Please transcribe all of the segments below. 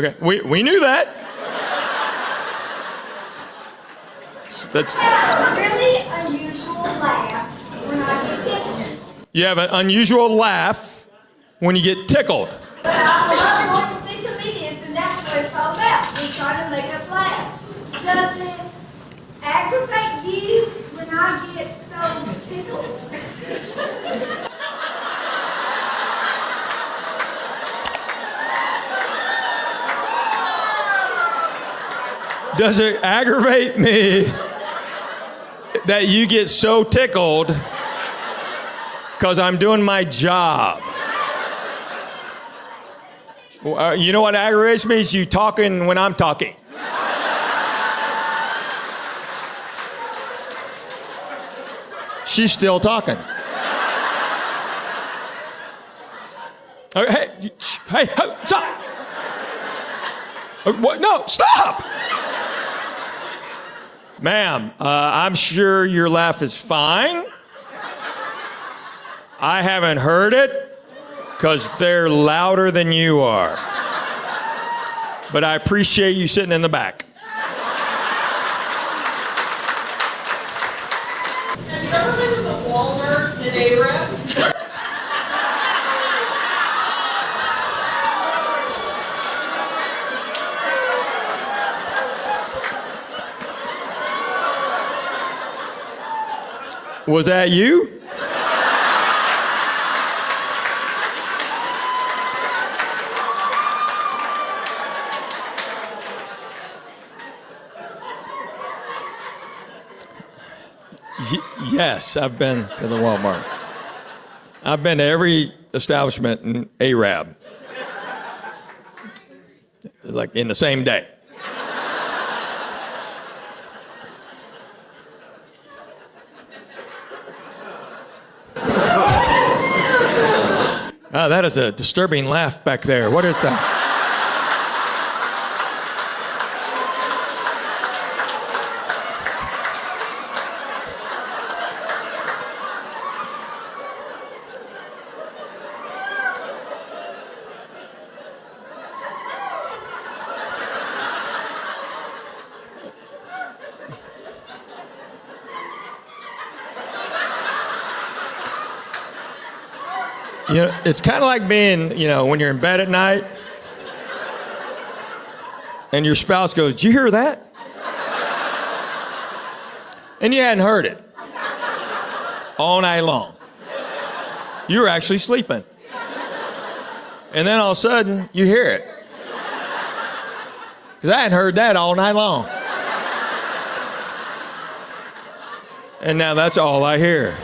Okay, we knew that. That's. Really unusual laugh when I get tickled. You have an unusual laugh when you get tickled. But I love going to see comedians, and that's what it's all about. They try to make us laugh. Does it aggravate you when I get so tickled? Does it aggravate me that you get so tickled because I'm doing my job? You know what aggravates me is you talking when I'm talking. She's still talking. Hey, stop! What? No, stop! Ma'am, I'm sure your laugh is fine. I haven't heard it because they're louder than you are. But I appreciate you sitting in the back. Have you ever been to the Walmart in Arab? Was that you? Yes, I've been to the Walmart. I've been to every establishment in Arab. Like in the same day. Oh, that is a disturbing laugh back there. What is that? You know, it's kind of like being, when you're in bed at night and your spouse goes, "Did you hear that?" And you hadn't heard it all night long. You were actually sleeping. And then all of a sudden, you hear it. Because I hadn't heard that all night long. And now that's all I hear.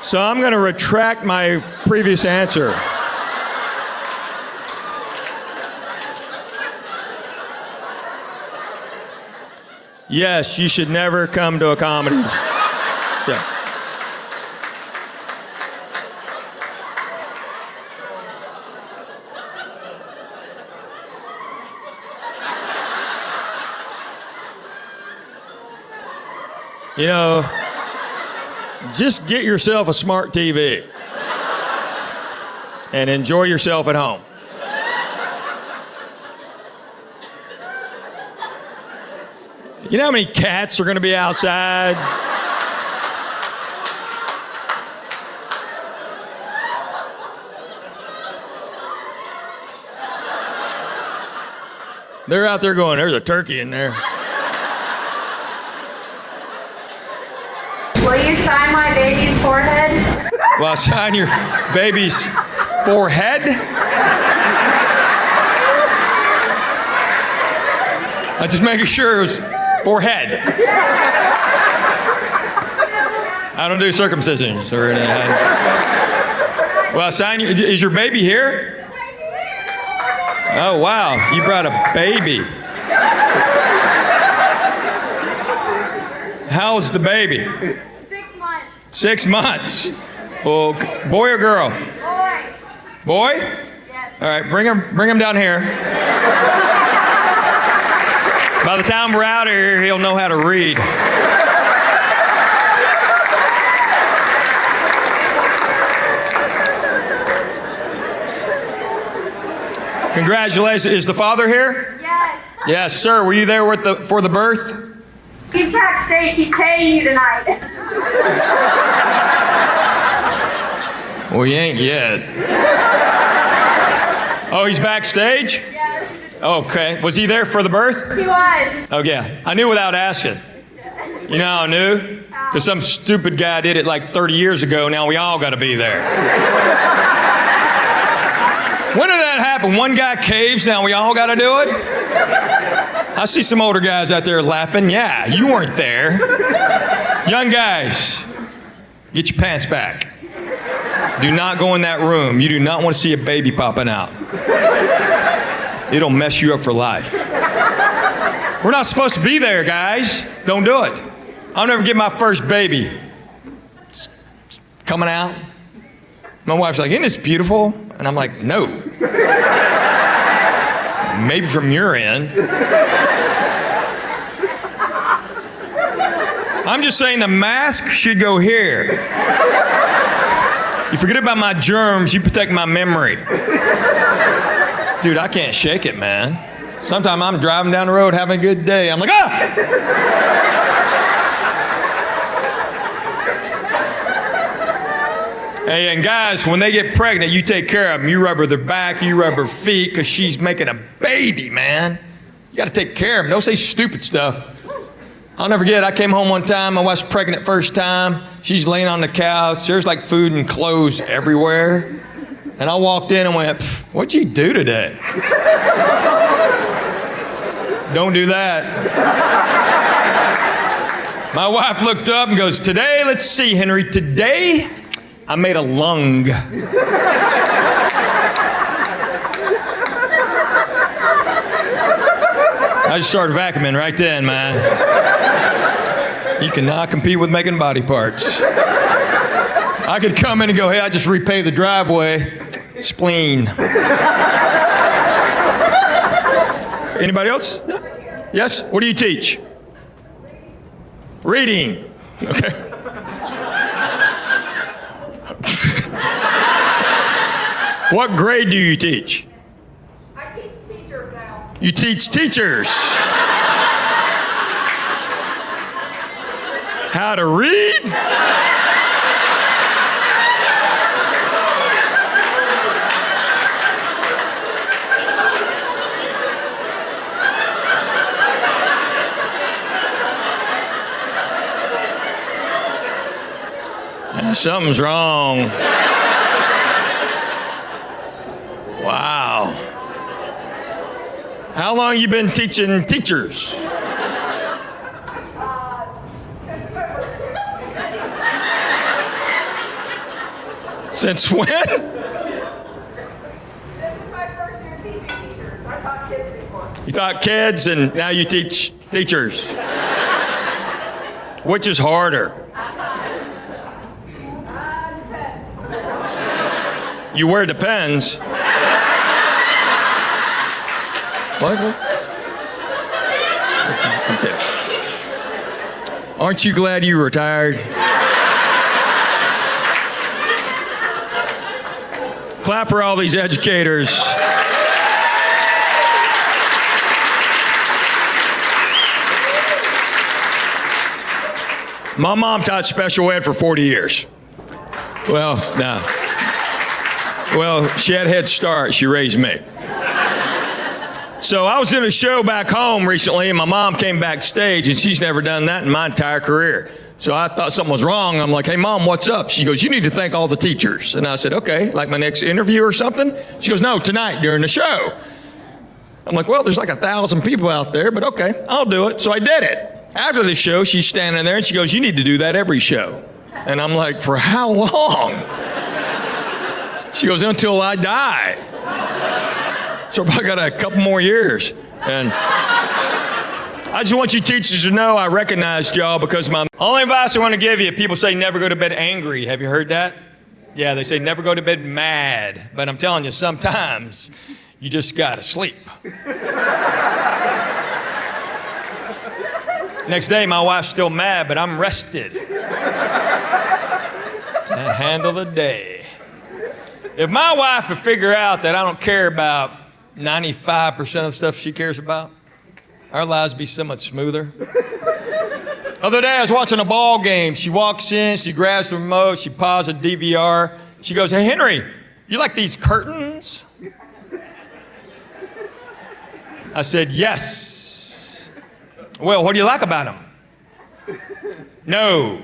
So I'm going to retract my previous answer. Yes, you should never come to a comedy show. Just get yourself a smart TV and enjoy yourself at home. You know how many cats are going to be outside? They're out there going, "There's a turkey in there." Will you sign my baby's forehead? Well, sign your baby's forehead? I'm just making sure it was forehead. I don't do circumcisions or anything. Well, sign your, is your baby here? Oh, wow, you brought a baby. How's the baby? 6 months. 6 months. Well, boy or girl? Boy. Boy? Yes. All right, bring him down here. By the time we're out of here, he'll know how to read. Congratulations. Is the father here? Yes. Yes, sir. Were you there for the birth? He's backstage. He's paying you tonight. Well, he ain't yet. Oh, he's backstage? Yes. Okay. Was he there for the birth? He was. Oh, yeah. I knew without asking. You know how I knew? Because some stupid guy did it like 30 years ago. Now we all got to be there. When did that happen? One guy caves, now we all got to do it? I see some older guys out there laughing. Yeah, you weren't there. Young guys, get your pants back. Do not go in that room. You do not want to see a baby popping out. It'll mess you up for life. We're not supposed to be there, guys. Don't do it. I'll never get my first baby. It's coming out. My wife's like, isn't this beautiful? And I'm like, no. Maybe from your end. I'm just saying the mask should go here. You forget about my germs, you protect my memory. Dude, I can't shake it, man. Sometimes I'm driving down the road having a good day. I'm like, ah! Hey, and guys, when they get pregnant, you take care of them. You rub her their back, you rub her feet, because she's making a baby, man. You got to take care of them. Don't say stupid stuff. I'll never forget, I came home one time, my wife's pregnant first time. She's laying on the couch. There's like food and clothes everywhere. And I walked in and went, what'd you do today? Don't do that. My wife looked up and goes, today, let's see, Henry, today I made a lung. I just started vacuuming right then, man. You cannot compete with making body parts. I could come in and go, hey, I just repaved the driveway. Spleen. Anybody else? No? Yes? What do you teach? Reading. Okay. What grade do you teach? I teach teachers now. You teach teachers. How to read? Something's wrong. Wow. How long you been teaching teachers? Since when? This is my first year teaching teachers. I taught kids before. You taught kids and now you teach teachers. Which is harder? Depends. You wear Depends. What? Okay. Aren't you glad you retired? Clap for all these educators. My mom taught special ed for 40 years. Well, no. Well, she had a head start. She raised me. So I was in a show back home recently, and my mom came backstage, and she's never done that in my entire career. So I thought something was wrong. I'm like, hey, Mom, what's up? She goes, you need to thank all the teachers. And I said, okay, like my next interview or something? She goes, no, tonight during the show. I'm like, well, there's like 1,000 people out there, but okay, I'll do it. So I did it. After the show, she's standing there, and she goes, you need to do that every show. And I'm like, for how long? She goes, until I die. So I got a couple more years. And I just want you teachers to know I recognized y'all because my only advice I want to give you, people say never go to bed angry. Have you heard that? Yeah, they say never go to bed mad. But I'm telling you, sometimes you just got to sleep. Next day, my wife's still mad, but I'm rested to handle the day. If my wife would figure out that I don't care about 95% of the stuff she cares about, our lives would be so much smoother. Other day, I was watching a ball game. She walks in, she grabs the remote, she pauses a DVR. She goes, "Hey, Henry, you like these curtains?" I said, "Yes." "Well, what do you like about them?" "No."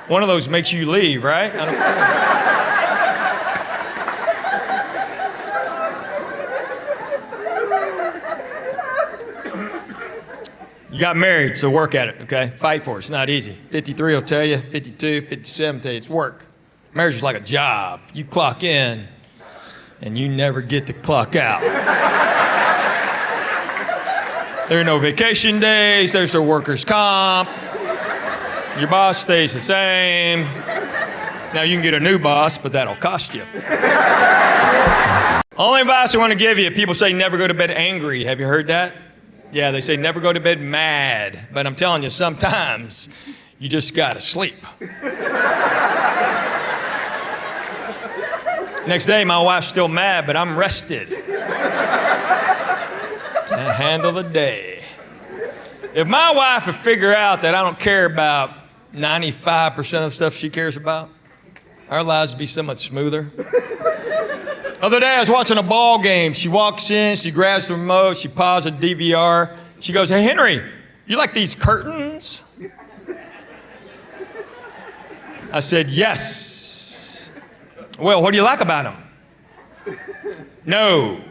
One of those makes you leave, right? I don't care. You got married, so work at it, okay? Fight for it. It's not easy. 53 will tell you, 52, 57 tell you it's work. Marriage is like a job. You clock in, and you never get to clock out. There are no vacation days. There's no workers' comp. Your boss stays the same. Now, you can get a new boss, but that'll cost you. Only advice I want to give you, people say never go to bed angry. Have you heard that? Yeah, they say never go to bed mad. But I'm telling you, sometimes you just gotta sleep. Next day, my wife's still mad, but I'm rested to handle the day. If my wife would figure out that I don't care about 95% of the stuff she cares about, our lives would be so much smoother. Other day, I was watching a ball game. She walks in, she grabs the remote, she pauses a DVR. She goes, "Hey, Henry, you like these curtains?" I said, "Yes." "Well, what do you like about them?" "No."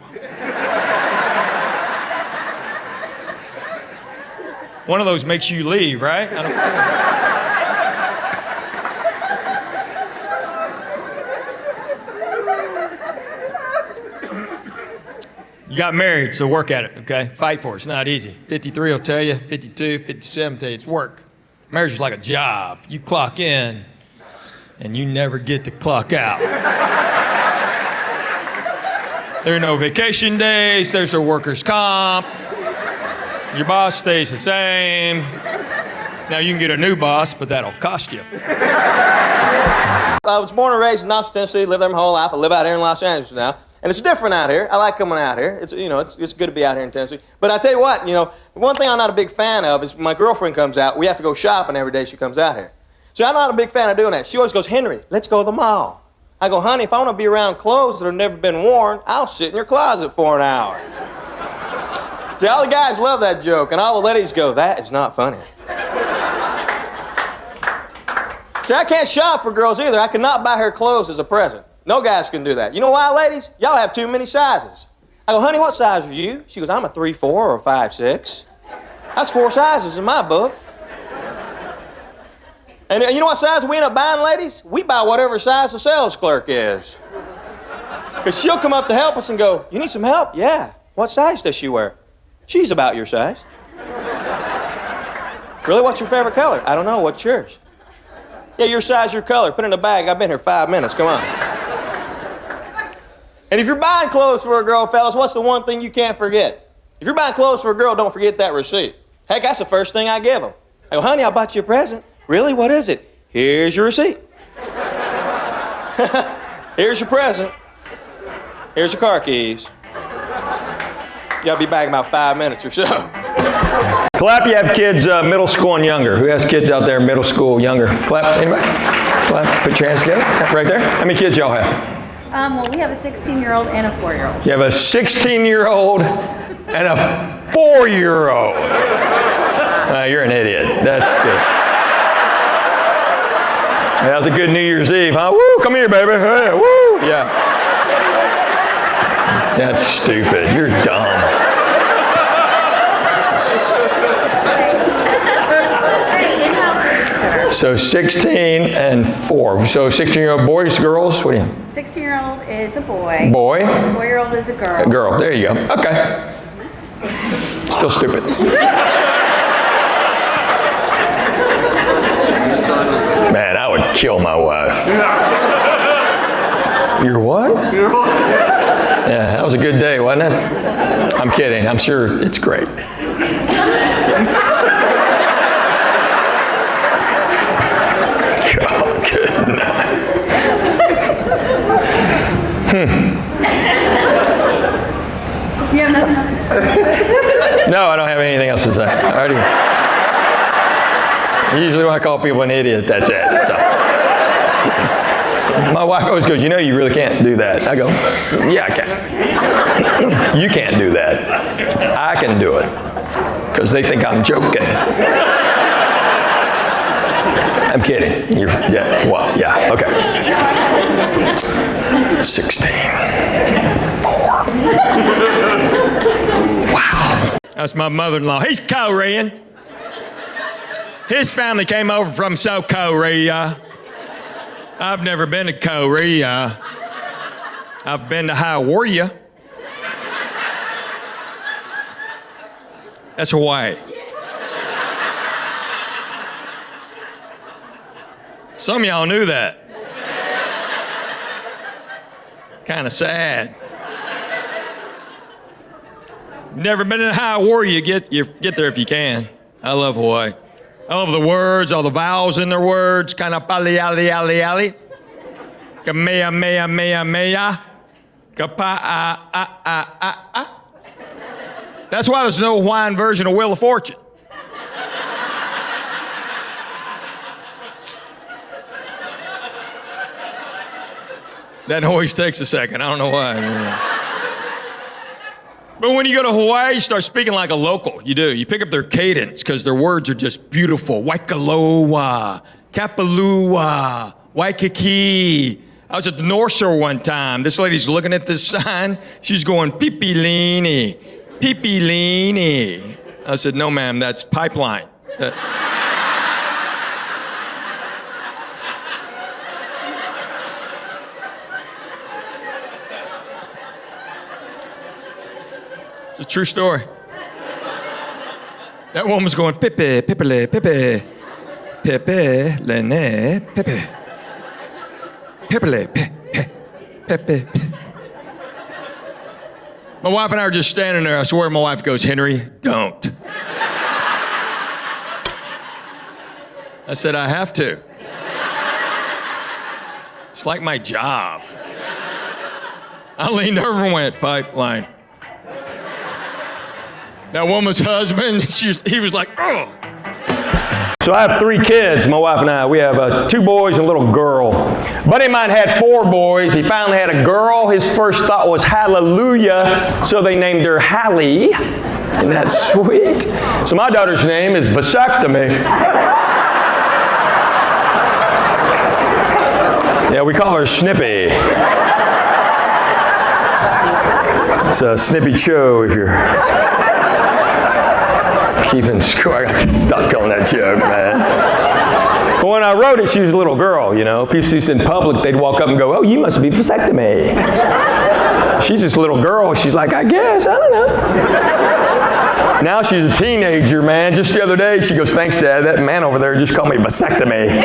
One of those makes you leave, right? I don't care. You got married, so work at it, okay? Fight for it. It's not easy. 53 will tell you, 52, 57 tell you it's work. Marriage is like a job. You clock in, and you never get to clock out. There are no vacation days. There's no workers' comp. Your boss stays the same. Now, you can get a new boss, but that'll cost you. I was born and raised in Knoxville, Tennessee, lived there my whole life. I live out here in Los Angeles now. And it's different out here. I like coming out here. It's good to be out here in Tennessee. But I tell you what, one thing I'm not a big fan of is when my girlfriend comes out, we have to go shopping every day she comes out here. So I'm not a big fan of doing that. She always goes, "Henry, let's go to the mall." I go, "Honey, if I want to be around clothes that have never been worn, I'll sit in your closet for an hour." See, all the guys love that joke, and all the ladies go, "That is not funny." See, I can't shop for girls either. I cannot buy her clothes as a present. No guys can do that. You know why, ladies? Y'all have too many sizes. I go, "Honey, what size are you?" She goes, "I'm a 3'4" or a 5'6". That's 4 sizes in my book. And you know what size we end up buying, ladies? We buy whatever size the sales clerk is. Because she'll come up to help us and go, "You need some help?" "Yeah." "What size does she wear?" "She's about your size." "Really? What's your favorite color?" "I don't know. What's yours?" "Yeah, your size, your color. Put it in a bag. I've been here 5 minutes. Come on." And if you're buying clothes for a girl, fellas, what's the one thing you can't forget? If you're buying clothes for a girl, don't forget that receipt. Heck, that's the first thing I give them. I go, "Honey, I bought you a present." "Really? What is it?" "Here's your receipt." "Here's your present. Here's your car keys." You gotta be back in about 5 minutes or so. Clap, you have kids middle school and younger. Who has kids out there middle school, younger? Clap, anybody? Clap, put your hands together. Right there. How many kids y'all have? Well, we have a 16-year-old and a 4-year-old. You have a 16-year-old and a 4-year-old. You're an idiot. That's just... That was a good New Year's Eve, huh? Woo, come here, baby. Hey, woo, yeah. That's stupid. You're dumb. So 16 and 4. So 16-year-old boys, girls, what do you have? 16-year-old is a boy. Boy. 4-year-old is a girl. A girl, there you go. Okay. Still stupid. Man, I would kill my wife. You're what? Yeah, that was a good day, wasn't it? I'm kidding. I'm sure it's great. God, good night. No, I don't have anything else to say. Usually when I call people an idiot, that's it. So. My wife always goes, you know, you really can't do that. I go, yeah, I can. You can't do that. I can do it. Because they think I'm joking. I'm kidding. Yeah, okay. 16. 4. Wow. That's my mother-in-law. He's Korean. His family came over from South Korea. I've never been to Korea. I've been to Hawaii. That's Hawaii. Some of y'all knew that. Kind of sad. Never been in Hawaii. Get there if you can. I love Hawaii. I love the words, all the vowels in their words. Kind of pali ali ali ali. Kamea mea mea mea. Kapa a a a a a. That's why there's no Hawaiian version of Wheel of Fortune. That always takes a second. I don't know why. But when you go to Hawaii, you start speaking like a local. You do. You pick up their cadence because their words are just beautiful. Waikoloa, Kapalua, Waikiki. I was at the North Shore one time. This lady's looking at this sign. She's going, Pipilini, Pipilini. I said, no, ma'am, that's pipeline. It's a true story. That woman was going, Pepe, Pepele, Pepe, Pepe, Lene, Pepe, Pepele, Pepe, Pepe. My wife and I were just standing there. I swear my wife goes, Henry, don't. I said, I have to. It's like my job. I leaned over and went, pipeline. That woman's husband, he was like, oh. So I have 3 kids, my wife and I. We have 2 boys and a little girl. A buddy of mine had 4 boys. He finally had a girl. His first thought was hallelujah, so they named her Hallie. Isn't that sweet? So my daughter's name is Vasectomy. Yeah, we call her Snippy. It's a Snippy Cho if you're keeping score. I got to stop telling that joke, man. But when I wrote it, she was a little girl, you know. People see us in public, they'd walk up and go, oh, you must be Vasectomy. She's this little girl. She's like, I guess, I don't know. Now she's a teenager, man. Just the other day, she goes, thanks, Dad. That man over there just called me Vasectomy.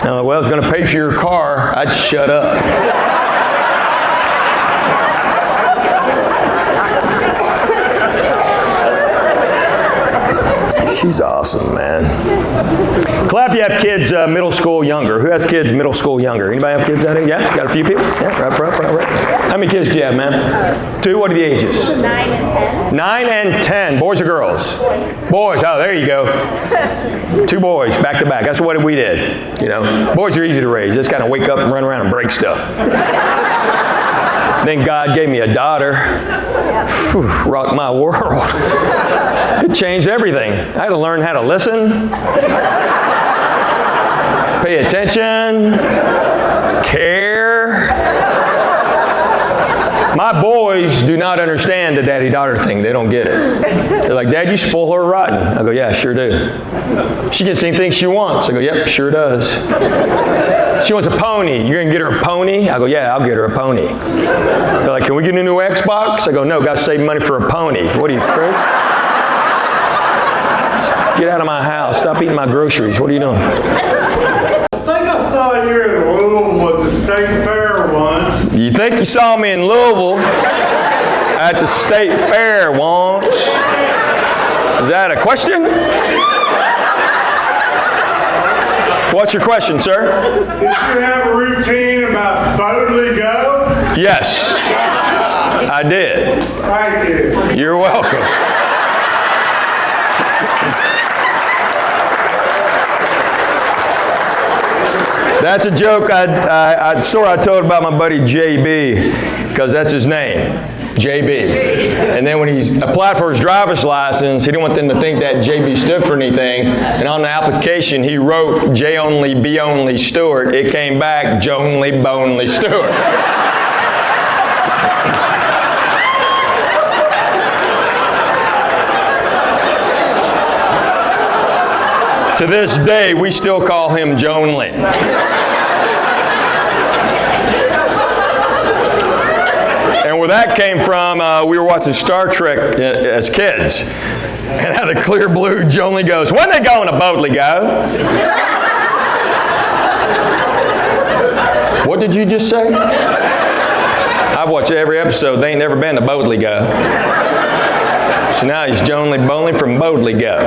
Well, I was going to pay for your car. I'd shut up. She's awesome, man. Clap, you have kids middle school younger. Who has kids middle school younger? Anybody have kids out here? Yeah? Got a few people? Yeah, right. How many kids do you have, ma'am? 2. What are the ages? 9 and 10. 9 and 10. Boys or girls? Boys. Oh, there you go. 2 boys, back to back. That's what we did. You know, boys are easy to raise. Just kind of wake up and run around and break stuff. Then God gave me a daughter. Whew, rocked my world. It changed everything. I had to learn how to listen, pay attention, care. My boys do not understand the daddy-daughter thing. They don't get it. They're like, Dad, you spoil her rotten. I go, yeah, sure do. She gets anything she wants. I go, yep, sure does. She wants a pony. You're going to get her a pony? I go, yeah, I'll get her a pony. They're like, can we get a new Xbox? I go, no, got to save money for a pony. What are you, crazy? Get out of my house. Stop eating my groceries. What are you doing? I think I saw you in Louisville at the state fair once. You think you saw me in Louisville at the state fair once. Is that a question? What's your question, sir? Did you have a routine about boldly go? Yes, I did. Thank you. You're welcome. That's a joke I told about my buddy JB, because that's his name, JB. And then when he applied for his driver's license, he didn't want them to think that JB stood for anything. And on the application, he wrote J only, B only, Stewart. It came back Jonely, Bonely, Stewart. To this day, we still call him Jonely. And where that came from, we were watching Star Trek as kids. And out of clear blue, Jonely goes, "When they going to boldly go?" What did you just say? I've watched every episode. They ain't never been to boldly go. So now he's Jonely Bonely from boldly go.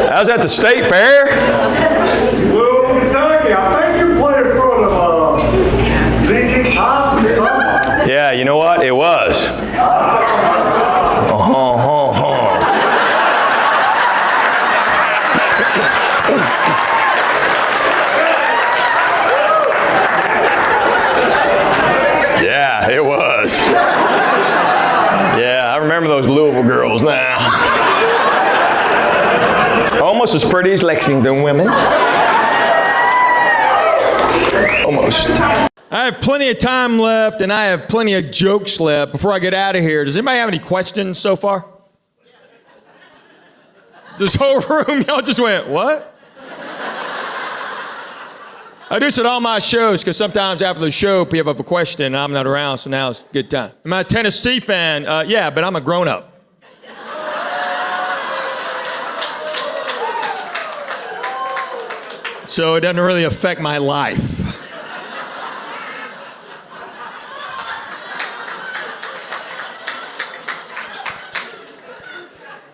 I was at the state fair. Louisville, Kentucky. I think you played in front of ZZ Top or something. Yeah, you know what? It was. Yeah, it was. Yeah, I remember those Louisville girls now. Almost as pretty as Lexington women. Almost. I have plenty of time left, and I have plenty of jokes left before I get out of here. Does anybody have any questions so far? This whole room, y'all just went, what? I do this at all my shows because sometimes after the show, people have a question and I'm not around, so now it's a good time. Am I a Tennessee fan? Yeah, but I'm a grown-up. So it doesn't really affect my life.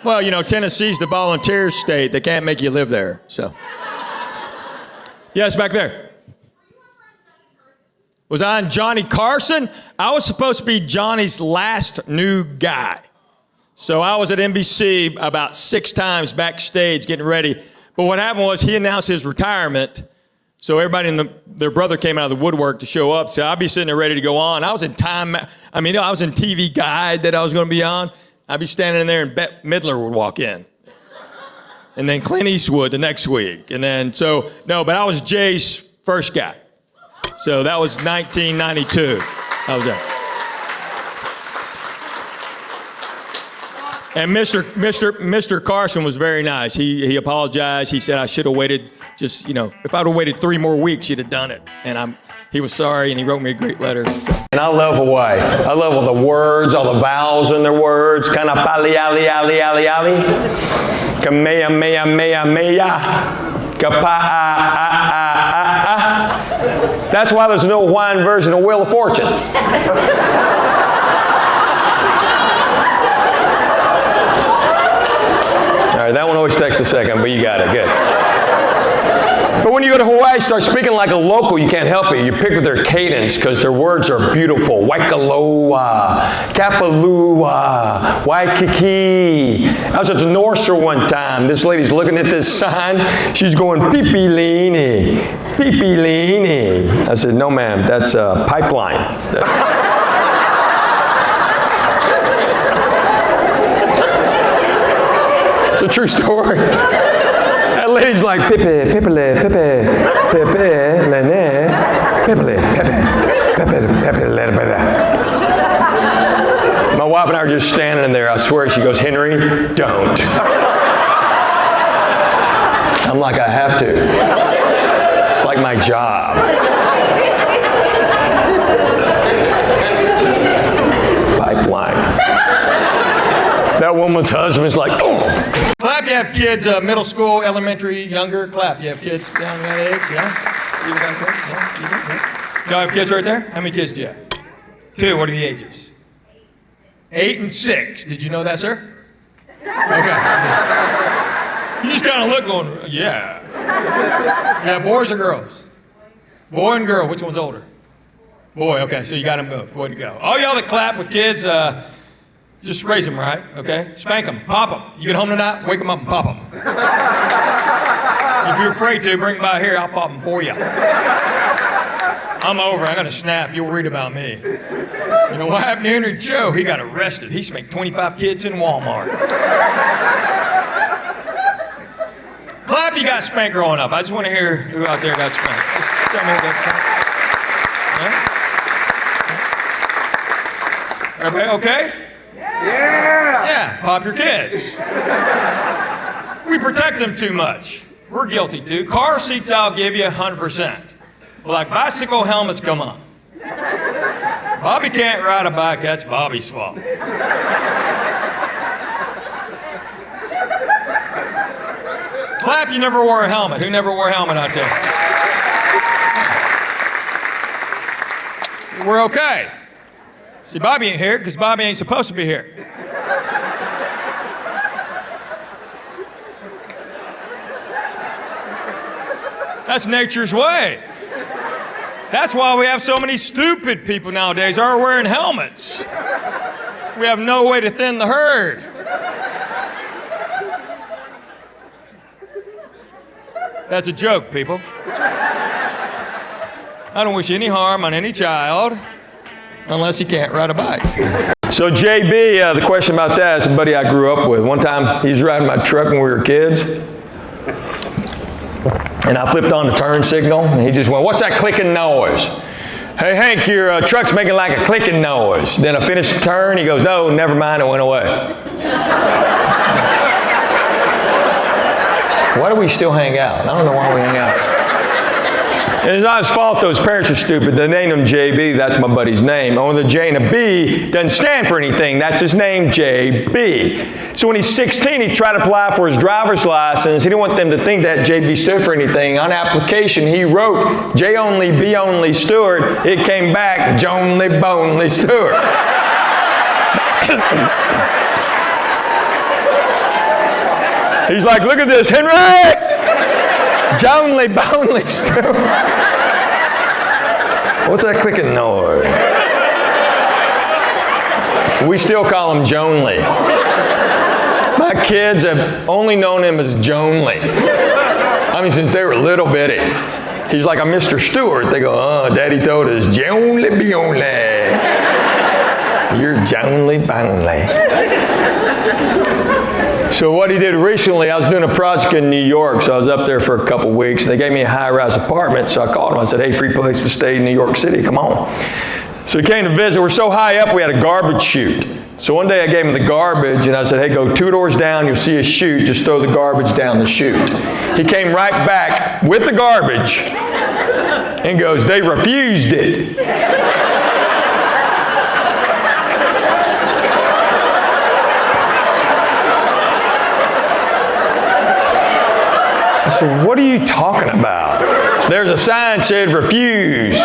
Well, you know, Tennessee's the volunteer state. They can't make you live there, so. Yes, back there. Was I on Johnny Carson? I was supposed to be Johnny's last new guy. So I was at NBC about 6 times backstage getting ready. But what happened was he announced his retirement. So everybody and their brother came out of the woodwork to show up. So I'd be sitting there ready to go on. I was in I was in TV Guide that I was going to be on. I'd be standing in there and Bette Midler would walk in. And then Clint Eastwood the next week. And then, but I was Jay's first guy. So that was 1992. I was there. And Mr. Carson was very nice. He apologized. He said I should have waited if I'd have waited 3 more weeks, he'd have done it. And he was sorry, and he wrote me a great letter. So. And I love Hawaii. I love all the words, all the vowels in their words. Kind of pali, ali, ali, ali, ali. Kamea, mea, mea, mea. Kapa'a. That's why there's no Hawaiian version of Wheel of Fortune. All right, that one always takes a second, but you got it. Good. But when you go to Hawaii, start speaking like a local, you can't help it. You pick with their cadence because their words are beautiful. Waikoloa, Kapalua, Waikiki. I was at the North Shore one time. This lady's looking at this sign. She's going, Pipilini, Pipilini. I said, no, ma'am, that's a pipeline. It's a true story. That lady's like, Pipe, Pipele, Pipe, Pepe, Lene, Pipele, Pepe, Pepe, Pepe, Lene. My wife and I were just standing there. I swear, she goes, Henry, don't. I'm like, I have to. It's like my job. Pipeline. That woman's husband's like, oh. Clap You have kids, middle school, elementary, younger. Clap. You have kids down that age, yeah? You got kids? Yeah, you do, yeah. Y'all have kids right there? How many kids do you have? 2. What are the ages? 8 and 6. Did you know that, sir? Okay. You just kind of look going, yeah. Yeah, boys or girls? Boy and girl. Which one's older? Boy. Okay, so you got them both. Way to go. All y'all that clap with kids, just raise them right, okay? Spank them, pop them. You get home tonight, wake them up and pop them. If you're afraid to, bring them by here, I'll pop them for you. I'm over, I got to snap, you'll read about me. You know what happened to Henry Joe? He got arrested. He spanked 25 kids in Walmart. Clap, you got spanked growing up. I just want to hear who out there got spanked. Just tell me who got spanked. Yeah? Everybody okay? Yeah, pop your kids. We protect them too much. We're guilty too. Car seats I'll give you 100%. But like bicycle helmets, come on. Bobby can't ride a bike, that's Bobby's fault. Clap, you never wore a helmet. Who never wore a helmet out there? We're okay. See, Bobby ain't here because Bobby ain't supposed to be here. That's nature's way. That's why we have so many stupid people nowadays are wearing helmets. We have no way to thin the herd. That's a joke, people. I don't wish any harm on any child unless he can't ride a bike. So JB, the question about that is a buddy I grew up with. One time he was riding my truck when we were kids. And I flipped on the turn signal, and he just went, "What's that clicking noise?" "Hey, Hank, your truck's making like a clicking noise." Then I finished the turn. He goes, "No, never mind, it went away." Why do we still hang out? I don't know why we hang out. And it's not his fault those parents are stupid. They named him JB. That's my buddy's name. Only the J and a B doesn't stand for anything. That's his name, JB. So when he's 16, he tried to apply for his driver's license. He didn't want them to think that JB stood for anything. On application, he wrote J only, B only, Stewart. It came back, Jonely, Bonely, Stewart. He's like, "Look at this, Henry! Jonely, Bonely, Stewart." What's that clicking noise? We still call him Jonely. My kids have only known him as Jonely. I mean, since they were little bitty. He's like, "I'm Mr. Stewart." They go, "Oh, Daddy told us, Jonely, be only. You're Jonely, Bonely." So what he did recently, I was doing a project in New York, so I was up there for a couple weeks. They gave me a high-rise apartment, so I called him. I said, "Hey, free place to stay in New York City, come on." So he came to visit. We're so high up, we had a garbage chute. So one day I gave him the garbage, and I said, "Hey, go 2 doors down, you'll see a chute. Just throw the garbage down the chute." He came right back with the garbage and goes, "They refused it." I said, "What are you talking about?" "There's a sign said refuse."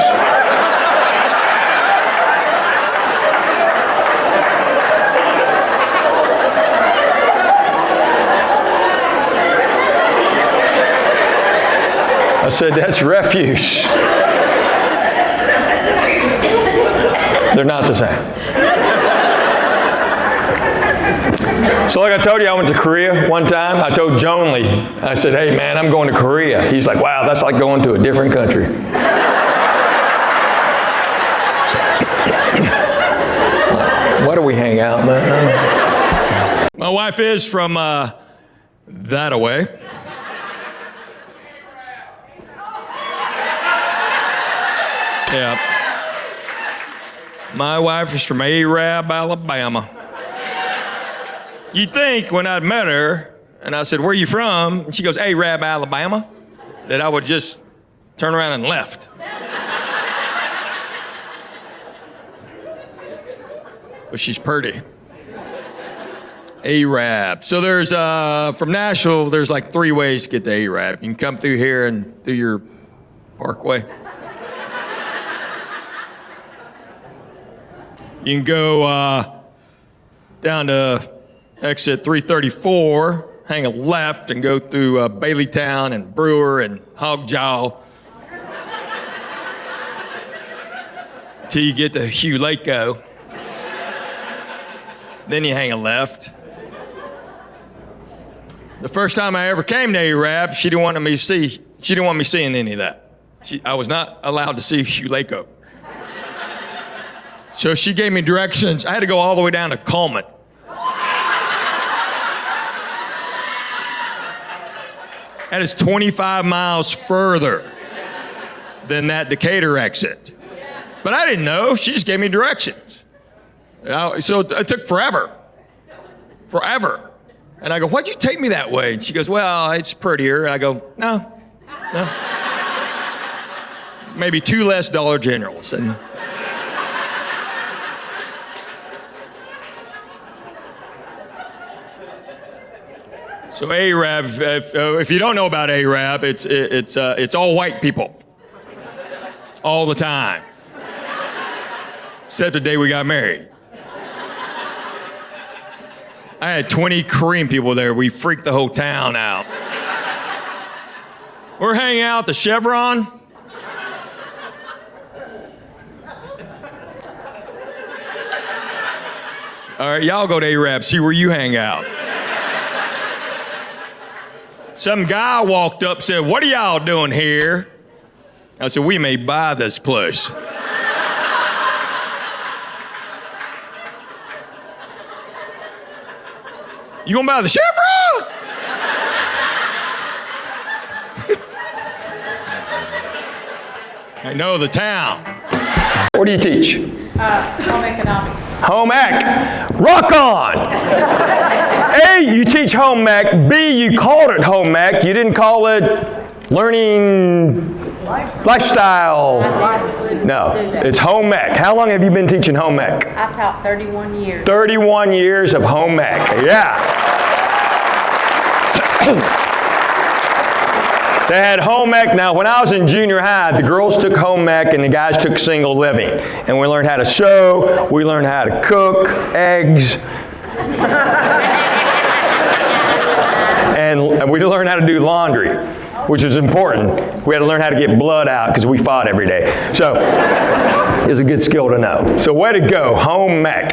I said, "That's refuse." They're not the same. So like I told you, I went to Korea one time. I told Jonely, I said, "Hey man, I'm going to Korea." He's like, "Wow, that's like going to a different country." Why do we hang out, man? My wife is from that away. Yeah. My wife is from Arab, Alabama. You'd think when I'd met her, and I said, "Where are you from?" And she goes, "Arab, Alabama," that I would just turn around and left. But she's pretty. Arab. So there's, from Nashville, there's like 3 ways to get to Arab. You can come through here and through your parkway. You can go down to exit 334, hang a left, and go through Baileytown and Brewer and Hogjaw till you get to Hugh Lako. Then you hang a left. The first time I ever came to Arab, she didn't want me seeing any of that. I was not allowed to see Hugh Lako. So she gave me directions. I had to go all the way down to Coleman. That is 25 miles further than that Decatur exit. But I didn't know. She just gave me directions. So it took forever. Forever. And I go, why'd you take me that way? And she goes, well, it's prettier. I go, no. Maybe 2 less Dollar Generals. And so Arab, if you don't know about Arab, it's all white people, all the time, except the day we got married. I had 20 Korean people there. We freaked the whole town out. We're hanging out at the Chevron. All right, y'all go to Arab, see where you hang out. Some guy walked up and said, what are y'all doing here? I said, we may buy this place. You gonna buy the Chevron? I know the town. What do you teach? Home economics. Home ec. Rock on! A, you teach home ec. B, you called it home ec. You didn't call it learning lifestyle. No, it's home ec. How long have you been teaching home ec? I've taught 31 years. 31 years of home ec. Yeah. They had home ec. Now, when I was in junior high, the girls took home ec and the guys took single living. And we learned how to sew, we learned how to cook, eggs. And we learned how to do laundry, which was important. We had to learn how to get blood out because we fought every day. So it's a good skill to know. So way to go, home ec.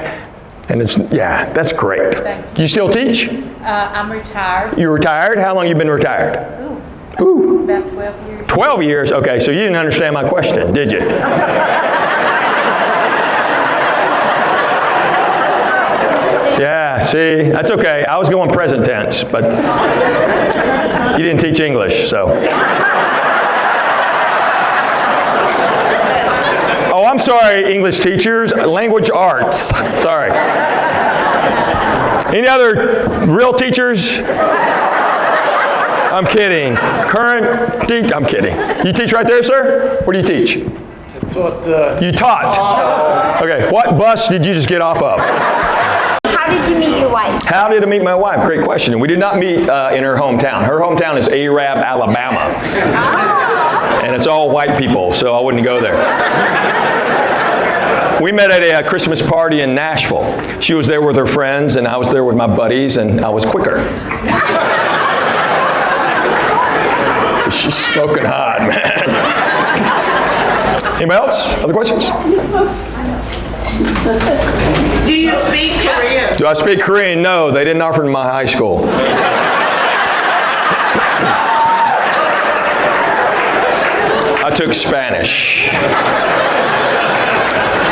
And that's great. You still teach? I'm retired. You're retired? How long you been retired? Ooh. About 12 years. 12 years? Okay, so you didn't understand my question, did you? Yeah, see, that's okay. I was going present tense, but you didn't teach English, so. Oh, I'm sorry, English teachers. Language arts. Sorry. Any other real teachers? I'm kidding. Current teach? I'm kidding. You teach right there, sir? What do you teach? You taught. Okay, what bus did you just get off of? How did you meet your wife? How did I meet my wife? Great question. We did not meet in her hometown. Her hometown is Arab, Alabama. And it's all white people, so I wouldn't go there. We met at a Christmas party in Nashville. She was there with her friends, and I was there with my buddies, and I was quicker. She's smoking hot, man. Anybody else? Other questions? Do you speak Korean? Do I speak Korean? No, they didn't offer it in my high school. I took Spanish.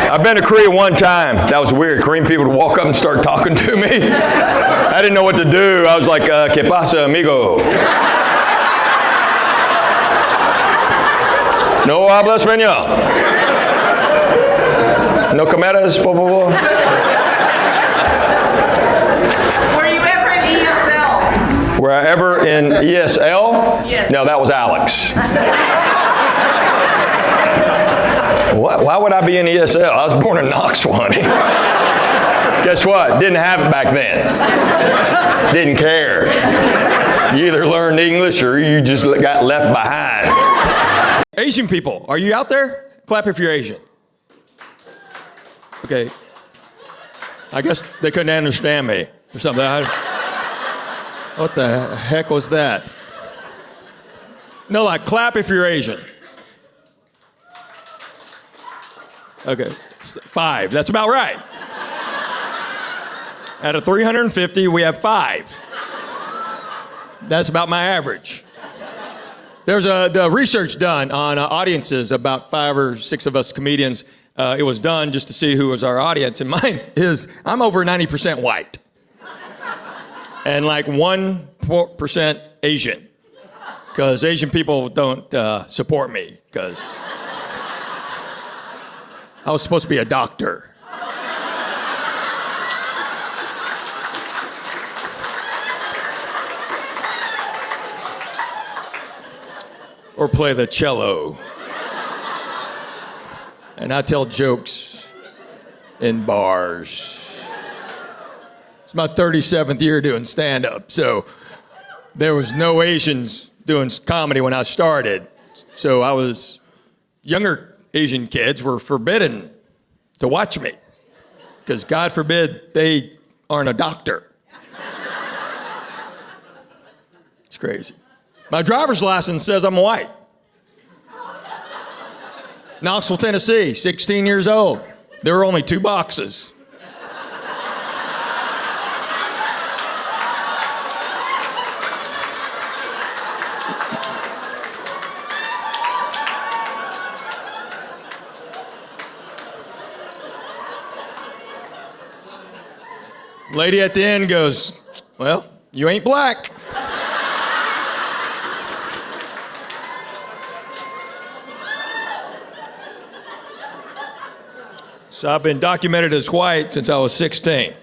I've been to Korea one time. That was weird. Korean people would walk up and start talking to me. I didn't know what to do. I was like, ¿Qué pasa, amigo? No habla español. No comeras, por favor. Were you ever in ESL? Were I ever in ESL? Yes. No, that was Alex. What? Why would I be in ESL? I was born in Knoxville, honey. Guess what? Didn't have it back then. Didn't care. You either learned English or you just got left behind. Asian people, are you out there? Clap if you're Asian. Okay. I guess they couldn't understand me or something. What the heck was that? No, like clap if you're Asian. Okay, 5. That's about right. Out of 350, we have 5. That's about my average. There's the research done on audiences, about 5 or 6 of us comedians. It was done just to see who was our audience, and mine is, I'm over 90% white. And like 1% Asian. Because Asian people don't support me, because I was supposed to be a doctor. Or play the cello. And I tell jokes in bars. It's my 37th year doing stand-up, so there was no Asians doing comedy when I started. So younger Asian kids were forbidden to watch me, because God forbid they aren't a doctor. It's crazy. My driver's license says I'm white. Knoxville, Tennessee, 16 years old. There were only 2 boxes. Lady at the end goes, well, you ain't black. So I've been documented as white since I was 16.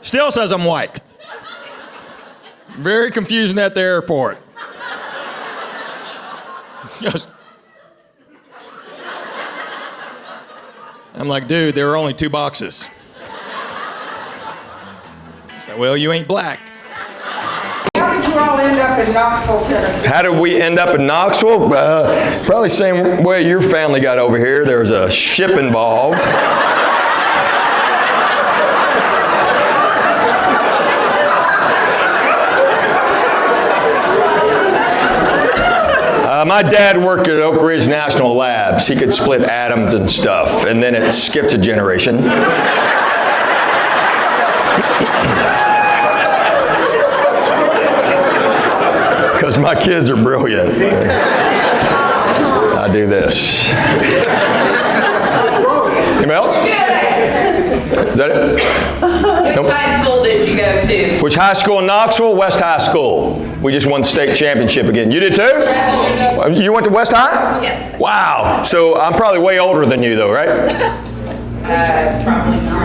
Still says I'm white. Very confusing at the airport. I'm like, dude, there are only 2 boxes. Well, you ain't black. How did you all end up in Knoxville, Tennessee? How did we end up in Knoxville? Probably same way your family got over here. There was a ship involved. My dad worked at Oak Ridge National Labs. He could split atoms and stuff, and then it skipped a generation. Because my kids are brilliant. I do this. Anybody else? Is that it? Which high school did you go to? Which high school in Knoxville? West High School. We just won the state championship again. You did too? Yeah. You went to West High? Yeah. Wow. So I'm probably way older than you though, right? Probably not.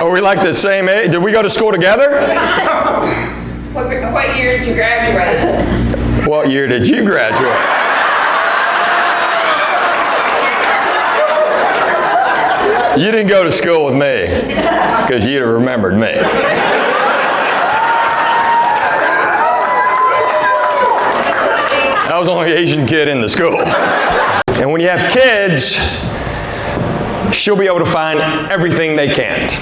Are we like the same age? Did we go to school together? What year did you graduate? What year did you graduate? You didn't go to school with me, because you'd have remembered me. I was the only Asian kid in the school. And when you have kids, she'll be able to find everything they can't.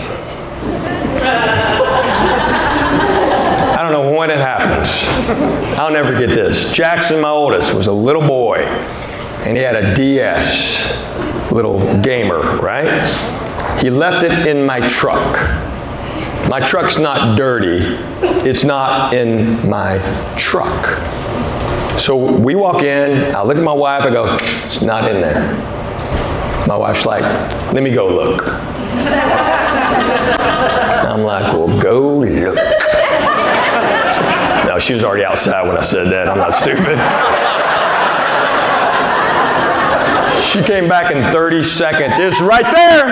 I don't know when it happens. I'll never get this. Jackson, my oldest, was a little boy, and he had a DS, little gamer, right? He left it in my truck. My truck's not dirty. It's not in my truck. So we walk in, I look at my wife, I go, it's not in there. My wife's like, let me go look. I'm like, well, go look. No, she was already outside when I said that. I'm not stupid. She came back in 30 seconds. It's right there.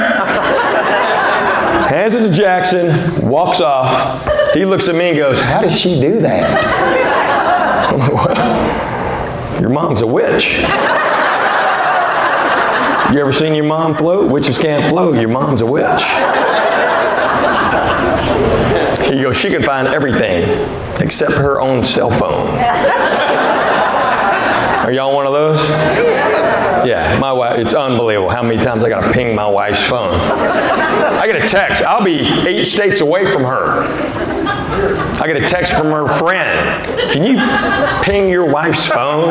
Hands it to Jackson, walks off. He looks at me and goes, how did she do that? I'm like, what? Your mom's a witch. You ever seen your mom float? Witches can't float. Your mom's a witch. He goes, she can find everything except her own cell phone. Are y'all one of those? Yeah, my wife, it's unbelievable how many times I got to ping my wife's phone. I get a text. I'll be 8 states away from her. I get a text from her friend. Can you ping your wife's phone?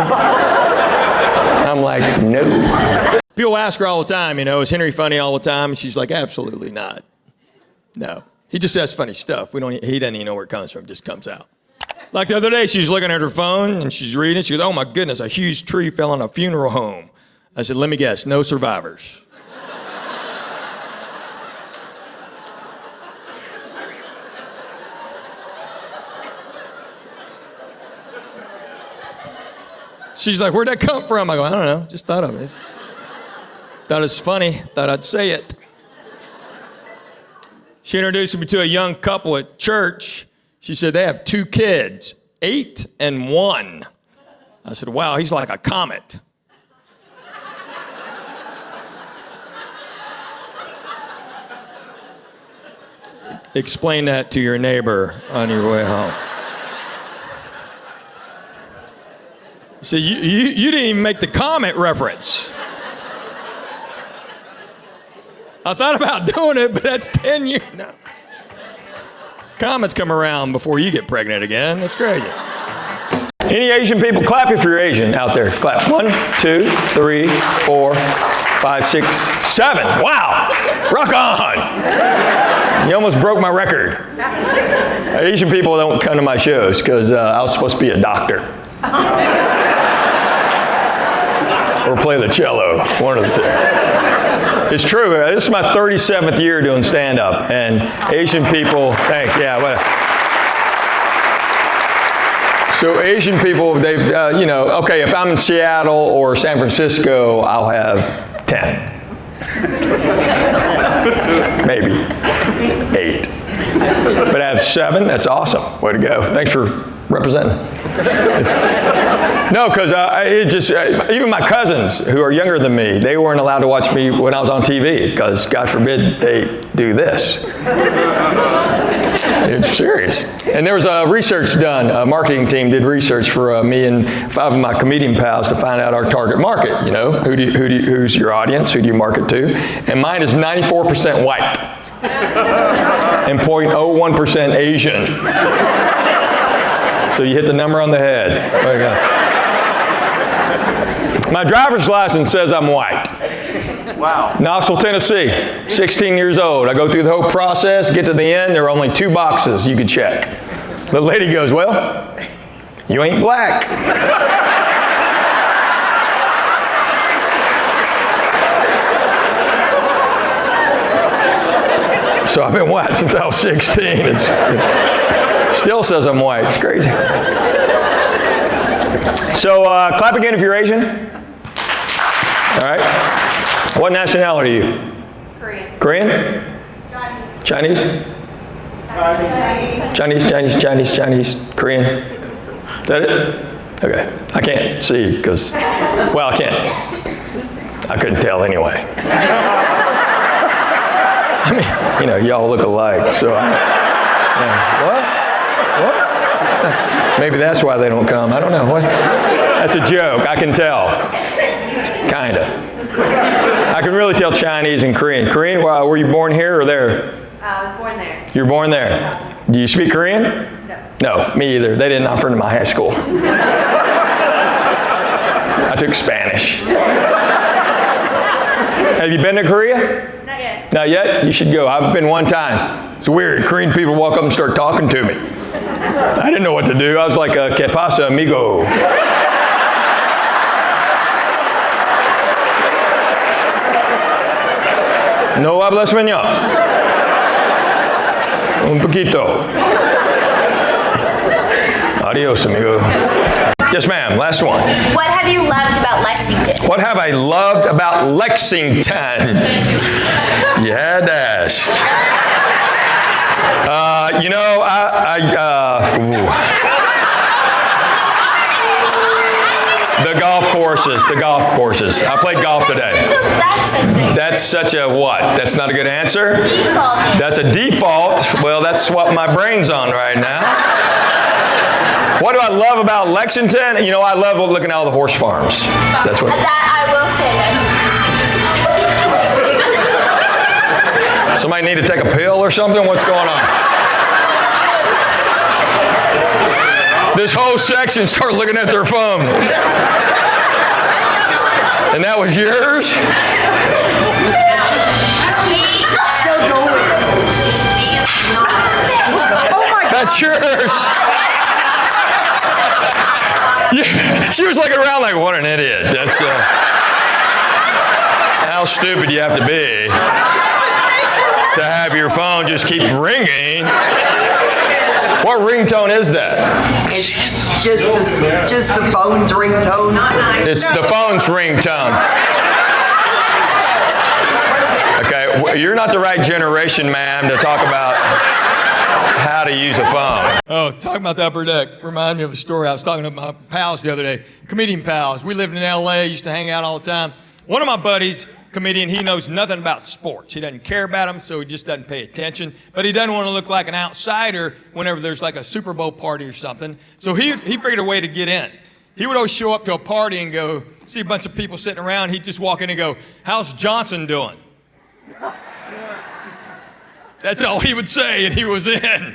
I'm like, no. People ask her all the time, is Henry funny all the time? And she's like, absolutely not. No. He just says funny stuff. He doesn't even know where it comes from. It just comes out. Like the other day, she's looking at her phone and she's reading. She goes, oh my goodness, a huge tree fell on a funeral home. I said, let me guess, no survivors. She's like, where'd that come from? I go, I don't know, just thought of it. Thought it was funny, thought I'd say it. She introduced me to a young couple at church. She said they have 2 kids, 8 and 1. I said, wow, he's like a comet. Explain that to your neighbor on your way home. See, you didn't even make the comet reference. I thought about doing it, but that's 10 years. No. Comets come around before you get pregnant again. It's crazy. Any Asian people? Clap if you're Asian out there. Clap. 1, 2, 3, 4, 5, 6, 7. Wow. Rock on. You almost broke my record. Asian people don't come to my shows because I was supposed to be a doctor. Or play the cello. One of the two. It's true. This is my 37th year doing stand-up, and Asian people, thanks, yeah. So Asian people, they've, okay, if I'm in Seattle or San Francisco, I'll have 10. Maybe 8. But I have 7, that's awesome. Way to go. Thanks for representing. No, because even my cousins who are younger than me, they weren't allowed to watch me when I was on TV because, God forbid, they do this. It's serious. And there was research done. A marketing team did research for me and 5 of my comedian pals to find out our target market. Who's your audience? Who do you market to? And mine is 94% white and 0.01% Asian. So you hit the number on the head. There you go. My driver's license says I'm white. Wow. Knoxville, Tennessee, 16 years old. I go through the whole process, get to the end, there are only 2 boxes you could check. The lady goes, well, you ain't black. So I've been white since I was 16. It still says I'm white. It's crazy. So clap again if you're Asian. All right. What nationality are you? Korean. Chinese? Chinese, Korean. Is that it? Okay. I can't see because, well, I can't. I couldn't tell anyway. I mean, y'all look alike, so what? Maybe that's why they don't come. I don't know. What? That's a joke. I can tell. Kinda. I can really tell Chinese and Korean. Korean, were you born here or there? I was born there. You were born there. Do you speak Korean? No, me either. They didn't offer it in my high school. I took Spanish. Have you been to Korea? Not yet. Not yet? You should go. I've been one time. It's weird. Korean people walk up and start talking to me. I didn't know what to do. I was like, ¿Qué pasa, amigo? No habla español. Un poquito. Adios, amigo. Yes, ma'am. Last one. What have you loved about Lexington? What have I loved about Lexington? Yeah, Dash. courses, the golf courses. I played golf today. So That's such a what? That's not a good answer? default. That's a default. Well, that's what my brain's on right now. What do I love about Lexington? You know, I love looking at all the horse farms. That's what. That I will say that. Somebody need to take a pill or something? What's going on? This whole section started looking at their phone. And that was yours? That's yours. Yeah, she was looking around like, what an idiot. That's how stupid you have to be to have your phone just keep ringing. What ringtone is that? It's just the phone's ringtone. It's the phone's ringtone. Okay, you're not the right generation, ma'am, to talk about how to use a phone. Oh, talking about the upper deck reminded me of a story. I was talking to my pals the other day, comedian pals. We lived in LA, used to hang out all the time. One of my buddies, comedian, he knows nothing about sports. He doesn't care about them, so he just doesn't pay attention. But he doesn't want to look like an outsider whenever there's like a Super Bowl party or something. So he figured a way to get in. He would always show up to a party and go, see a bunch of people sitting around. He'd just walk in and go, how's Johnson doing? That's all he would say, and he was in.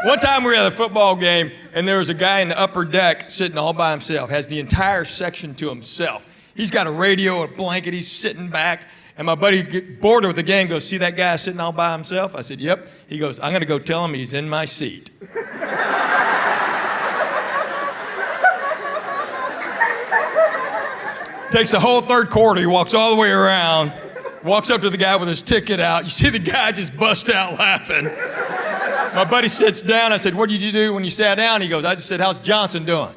One time we were at a football game, and there was a guy in the upper deck sitting all by himself, has the entire section to himself. He's got a radio, a blanket, he's sitting back, and my buddy, bored with the game, goes, see that guy sitting all by himself? I said, yep. He goes, I'm going to go tell him he's in my seat. Takes the whole third quarter, he walks all the way around, walks up to the guy with his ticket out. You see the guy just bust out laughing. My buddy sits down. I said, what did you do when you sat down? He goes, I just said, how's Johnson doing?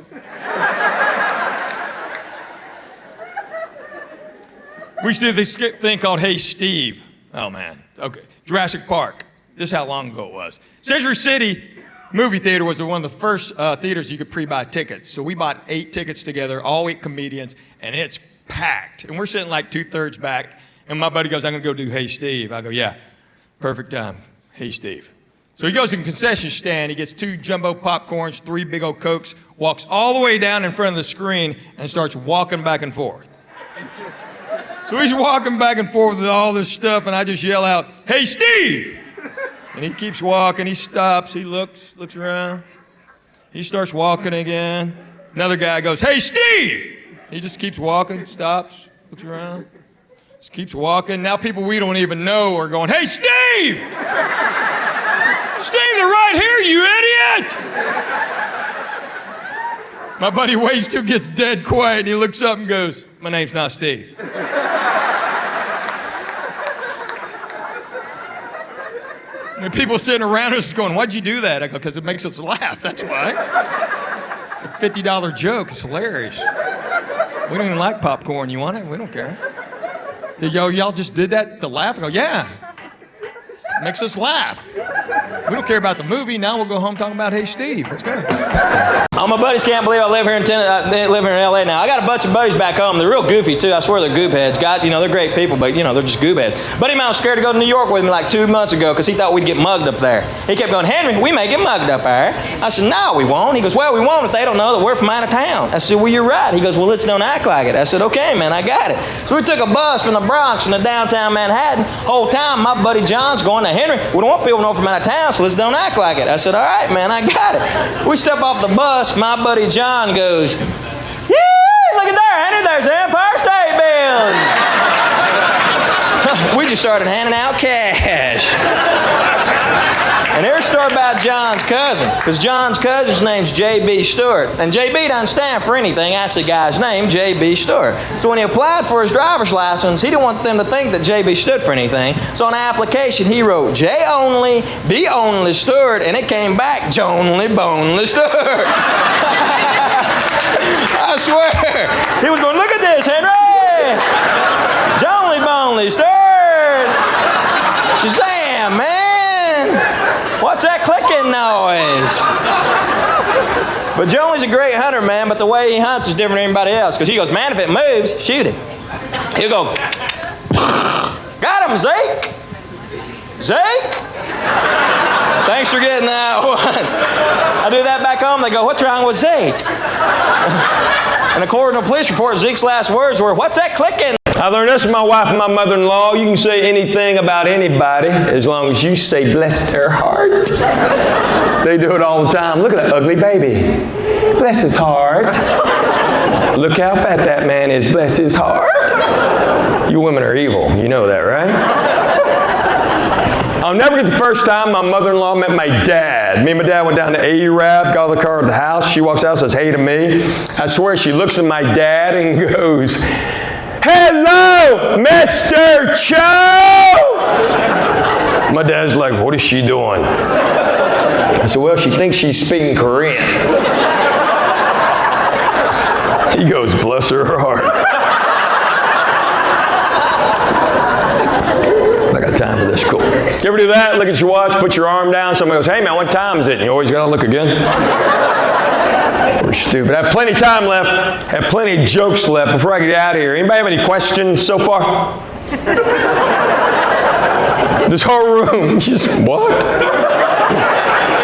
We used to do this thing called Hey Steve. Oh man, okay. Jurassic Park. This is how long ago it was. Century City movie theater was one of the first theaters you could pre-buy tickets. So we bought 8 tickets together, all 8 comedians, and it's packed. And we're sitting like 2/3 back. And my buddy goes, I'm going to go do Hey Steve. I go, yeah, perfect time. Hey Steve. So he goes to the concession stand. He gets 2 jumbo popcorns, 3 big old Cokes, walks all the way down in front of the screen and starts walking back and forth. So he's walking back and forth with all this stuff, and I just yell out, hey Steve! And he keeps walking, he stops, he looks around. He starts walking again. Another guy goes, hey Steve! He just keeps walking, stops, looks around. Just keeps walking. Now people we don't even know are going, hey, Steve! Steve, they're right here, you idiot! My buddy waits till it gets dead quiet, and he looks up and goes, my name's not Steve. And the people sitting around us going, why'd you do that? I go, because it makes us laugh, that's why. It's a $50 joke, it's hilarious. We don't even like popcorn, you want it? We don't care. Y'all just did that to laugh? I go, yeah. It makes us laugh. We don't care about the movie. Now we'll go home talking about Hey Steve. Let's go. All my buddies can't believe I live here in LA now. I got a bunch of buddies back home. They're real goofy too. I swear they're goop heads. God, they're great people, but they're just goob heads. Buddy of mine was scared to go to New York with me like 2 months ago because he thought we'd get mugged up there. He kept going, Henry, we may get mugged up there. I said, no, we won't. He goes, well, we won't if they don't know that we're from out of town. I said, well, you're right. He goes, well, let's don't act like it. I said, okay, man, I got it. So we took a bus from the Bronx into downtown Manhattan. Whole time, my buddy John's going, now, Henry, we don't want people to know from out of town, so let's don't act like it. I said, all right, man, I got it. We step off the bus. My buddy John goes, yee, look at there, Henry, there's the Empire State Building. We just started handing out cash. And here's a story about John's cousin, because John's cousin's name's J.B. Stewart. And J.B. doesn't stand for anything. That's the guy's name, J.B. Stewart. So when he applied for his driver's license, he didn't want them to think that J.B. stood for anything. So on the application, he wrote J only, B only Stewart, and it came back Jonely Bonely Stewart. I swear. He was going, look at this, Henry. Jonely Bonely Stewart. Shazam, man. What What's that clicking noise? But Joey's a great hunter, man, but the way he hunts is different than everybody else. Because he goes, man, if it moves, shoot it. He'll go, got him, Zeke. Zeke? Thanks for getting that one. I do that back home. They go, what's wrong with Zeke? And according to a police report, Zeke's last words were, what's that clicking? I learned this from my wife and my mother-in-law. You can say anything about anybody as long as you say, bless their heart. They do it all the time. Look at that ugly baby. Bless his heart. Look how fat that man is. Bless his heart. You women are evil. You know that, right? I'll never get the first time my mother-in-law met my dad. Me and my dad went down to Arab, got the car at the house. She walks out and says, hey to me. I swear she looks at my dad and goes, hello, Mr. Cho! My dad's like, what is she doing? I said, well, she thinks she's speaking Korean. He goes, bless her heart. I got time for this. Cool. You ever do that? Look at your watch, put your arm down. Somebody goes, hey man, what time is it? And you always got to look again. We're stupid. I have plenty of time left. I have plenty of jokes left before I get out of here. Anybody have any questions so far? This whole room, just what?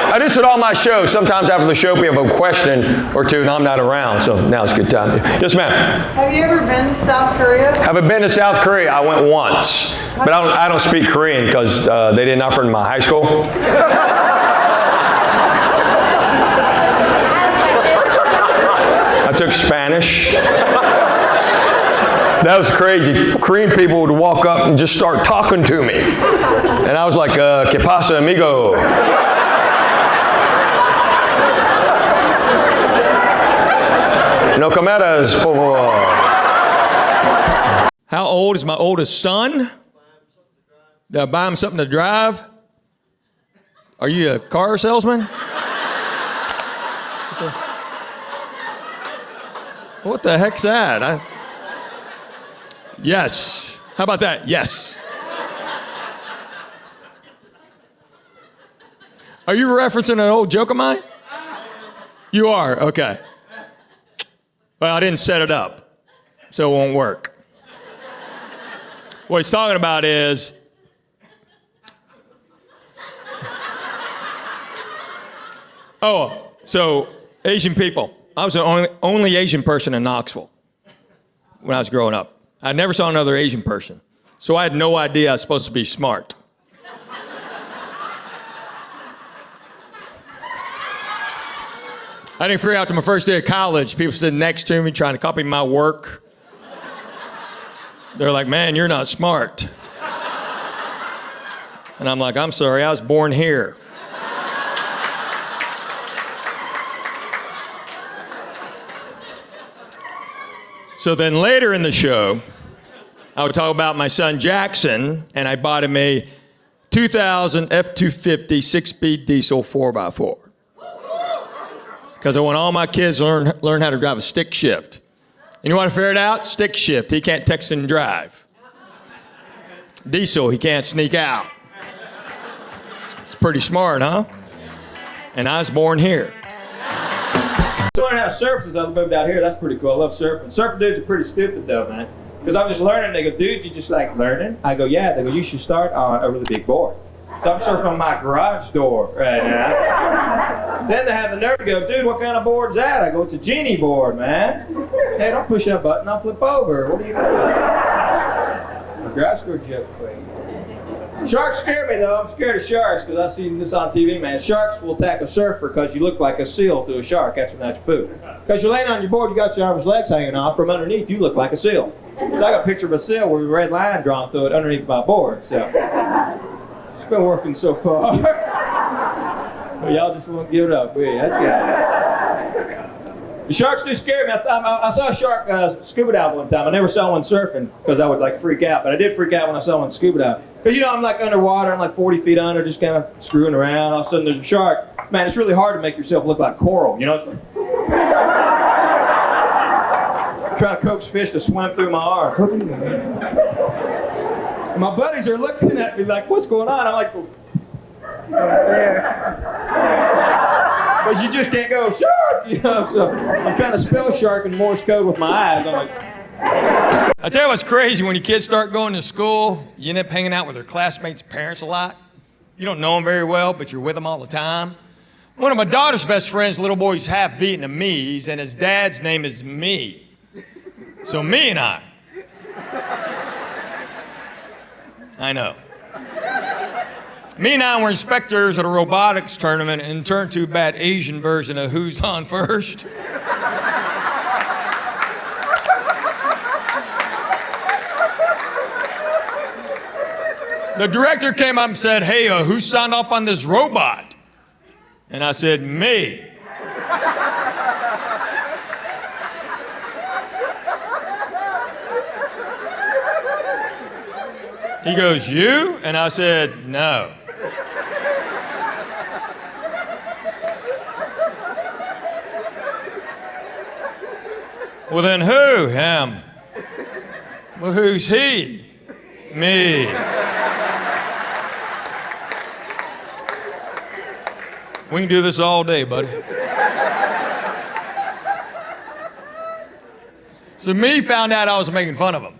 I do this at all my shows. Sometimes after the show, we have a question or two, and I'm not around, so now it's a good time. Yes, ma'am. Have you ever been to South Korea? Haven't been to South Korea. I went once, but I don't speak Korean because they didn't offer it in my high school. I took Spanish. That was crazy. Korean people would walk up and just start talking to me. And I was like, ¿Qué pasa, amigo? No comeras, por favor. How old is my oldest son? Did I buy him something to drive? Are you a car salesman? What the heck's that? Yes. How about that? Yes. Are you referencing an old joke of mine? You are? Okay. Well, I didn't set it up, so it won't work. What he's talking about is so Asian people. I was the only Asian person in Knoxville when I was growing up. I never saw another Asian person, so I had no idea I was supposed to be smart. I didn't figure out till my first day of college. People sitting next to me trying to copy my work. They're like, man, you're not smart. And I'm like, I'm sorry, I was born here. So then later in the show, I would talk about my son Jackson, and I bought him a 2000 F-250 6-speed diesel 4x4. Because I want all my kids to learn how to drive a stick shift. And you want to figure it out? Stick shift. He can't text and drive. Diesel, he can't sneak out. It's pretty smart, huh? And I was born here. I learned how to surf since I moved out here. That's pretty cool. I love surfing. Surfing dudes are pretty stupid though, man. Because I'm just learning. They go, dude, you just like learning? I go, yeah. They go, you should start on a really big board. So I'm surfing on my garage door right now. Then they have the nerve to go, dude, what kind of board's that? I go, it's a genie board, man. Hey, don't push that button, I'll flip over. What are you doing? A garage door joke for you. Sharks scare me though. I'm scared of sharks because I've seen this on TV, man. Sharks will attack a surfer because you look like a seal to a shark after that's your food. Because you're laying on your board, you got your arms, legs hanging off. From underneath, you look like a seal. So I got a picture of a seal with a red line drawn through it underneath my board. So it's been working so far. But y'all just won't give it up, will you? That's good. The sharks do scare me. I saw a shark scuba dive one time. I never saw one surfing because I would like freak out. But I did freak out when I saw one scuba dive. Because you know I'm like underwater, I'm like 40 feet under, just kind of screwing around. All of a sudden there's a shark. Man, it's really hard to make yourself look like coral. You know, it's like trying to coax fish to swim through my arm. And my buddies are looking at me like, what's going on? I'm like, But you just can't go, shark, you know, so I'm trying to spell shark in Morse code with my eyes. I'm like, I tell you what's crazy, when your kids start going to school, you end up hanging out with their classmates' parents a lot. You don't know them very well, but you're with them all the time. One of my daughter's best friends, little boy's half Vietnamese, and his dad's name is Me. So Me and I know. Me and I were inspectors at a robotics tournament and turned to a bad Asian version of Who's On First. The director came up and said, hey, who signed off on this robot? And I said, me. He goes, you? And I said, no. Well, then who? Him. Well, who's he? Me. We can do this all day, buddy. So Me found out I was making fun of him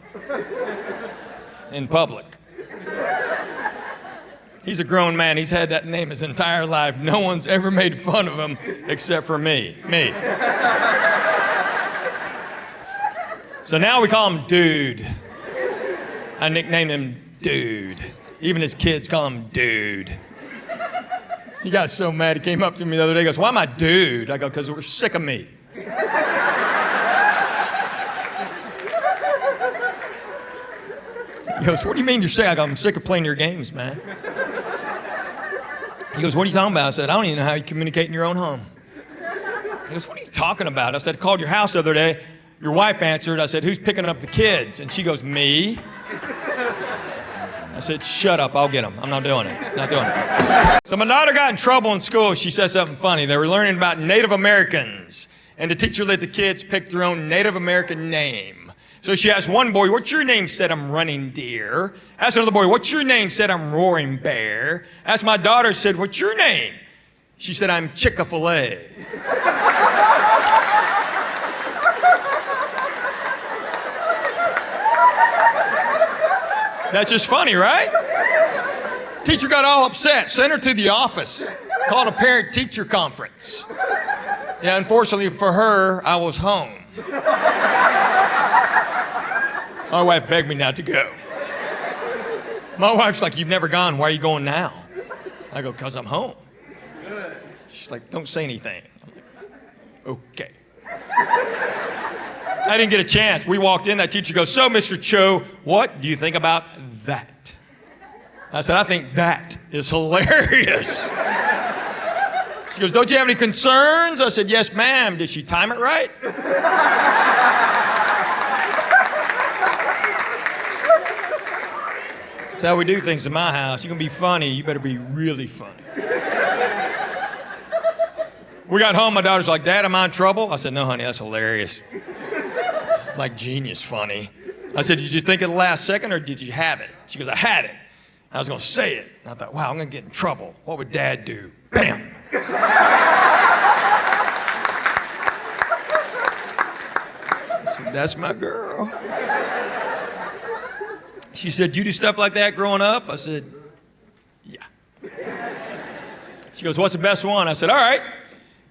in public. He's a grown man. He's had that name his entire life. No one's ever made fun of him except for me. So now we call him Dude. I nicknamed him Dude. Even his kids call him Dude. He got so mad, he came up to me the other day, he goes, why am I Dude? I go, because we're sick of me. He goes, what do you mean you're sick? I go, I'm sick of playing your games, man. He goes, what are you talking about? I said, I don't even know how you communicate in your own home. He goes, what are you talking about? I said, I called your house the other day. Your wife answered. I said, who's picking up the kids? And she goes, me. I said, shut up, I'll get them. I'm not doing it. Not doing it. So my daughter got in trouble in school. She said something funny. They were learning about Native Americans. And the teacher let the kids pick their own Native American name. So she asked one boy, what's your name? Said, I'm Running Deer. Asked another boy, what's your name? Said, I'm Roaring Bear. Asked my daughter, said, what's your name? She said, I'm Chick-fil-A. That's just funny, right? Teacher got all upset, sent her to the office, called a parent-teacher conference. Yeah, unfortunately for her, I was home. My wife begged me not to go. My wife's like, you've never gone, why are you going now? I go, because I'm home. She's like, don't say anything. I'm like, okay. I didn't get a chance. We walked in, that teacher goes, so Mr. Cho, what do you think about that? I said, I think that is hilarious. She goes, don't you have any concerns? I said, yes, ma'am. Did she time it right? That's how we do things in my house. You're gonna be funny, you better be really funny. We got home, my daughter's like, Dad, am I in trouble? I said, no, honey, that's hilarious. It's like genius funny. I said, did you think of the last second or did you have it? She goes, I had it. I was gonna say it. And I thought, wow, I'm gonna get in trouble. What would Dad do? Bam! I said, that's my girl. She said, you do stuff like that growing up? I said, yeah. She goes, what's the best one? I said, all right.